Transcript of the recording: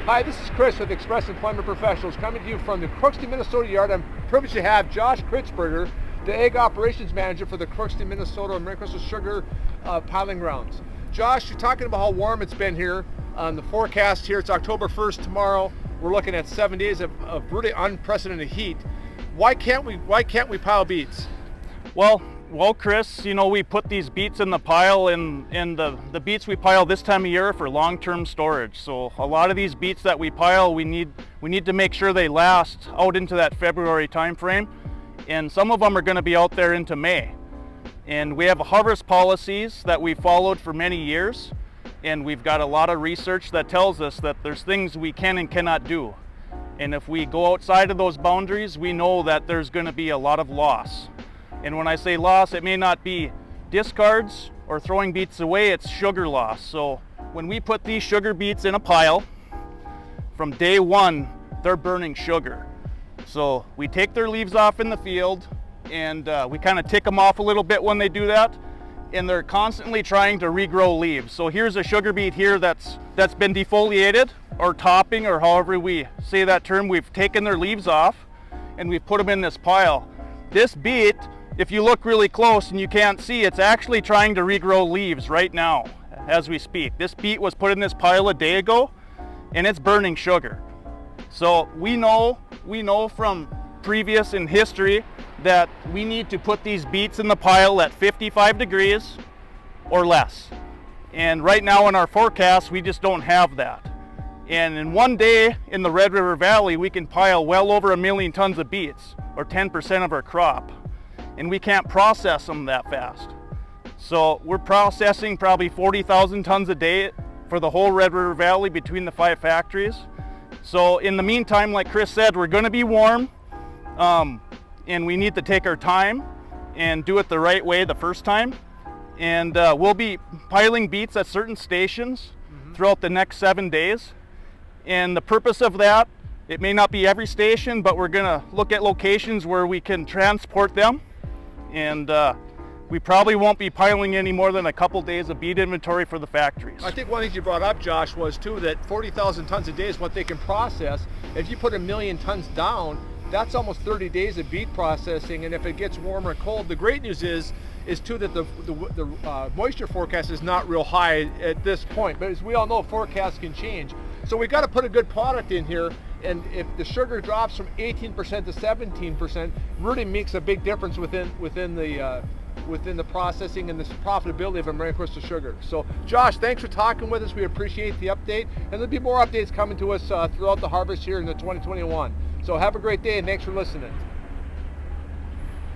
Hi, this is Chris with Express Employment Professionals coming to you from the Crookston, Minnesota yard. I'm privileged to have Josh Kritzberger, the Ag Operations Manager for the Crookston, Minnesota American Crystal Sugar piling grounds. Josh, you're talking about how warm it's been here. On the forecast here, it's October 1st tomorrow. We're looking at 7 days of really unprecedented heat. Why can't we pile beets? Well, Chris, you know, we put these beets in the pile, and the beets we pile this time of year for long-term storage. So a lot of these beets that we pile, we need to make sure they last out into that February time frame, and some of them are going to be out there into May. And we have harvest policies that we followed for many years, and we've got a lot of research that tells us that there's things we can and cannot do. And if we go outside of those boundaries, we know that there's going to be a lot of loss. And when I say loss, it may not be discards or throwing beets away, it's sugar loss. So when we put these sugar beets in a pile, from day one, they're burning sugar. So we take their leaves off in the field, and we kind of tick them off a little bit when they do that, and they're constantly trying to regrow leaves. So here's a sugar beet here that's been defoliated, or topping, or however we say that term. We've taken their leaves off, and we've put them in this pile. This beet, if you look really close and you can't see, it's actually trying to regrow leaves right now as we speak. This beet was put in this pile a day ago, and it's burning sugar. So we know from previous in history that we need to put these beets in the pile at 55 degrees or less. And right now in our forecast, we just don't have that. And in one day in the Red River Valley, we can pile well over 1 million tons of beets, or 10% of our crop. And we can't process them that fast. So we're processing probably 40,000 tons a day for the whole Red River Valley between the 5 factories. So in the meantime, like Chris said, we're going to be warm, and we need to take our time and do it the right way the first time. And we'll be piling beets at certain stations throughout the next 7 days. And the purpose of that, it may not be every station, but we're going to look at locations where we can transport them. And we probably won't be piling any more than a couple days of beet inventory for the factories. I think one thing you brought up, Josh, was too that 40,000 tons a day is what they can process. If you put 1 million tons down, that's almost 30 days of beet processing. And if it gets warmer and cold, the great news is too that the moisture forecast is not real high at this point. But as we all know, forecasts can change. So we got to put a good product in here. And if the sugar drops from 18% to 17%, really makes a big difference within the processing and the profitability of American Crystal Sugar. So, Josh, thanks for talking with us. We appreciate the update, and there'll be more updates coming to us throughout the harvest here in the 2021. So, have a great day, and thanks for listening.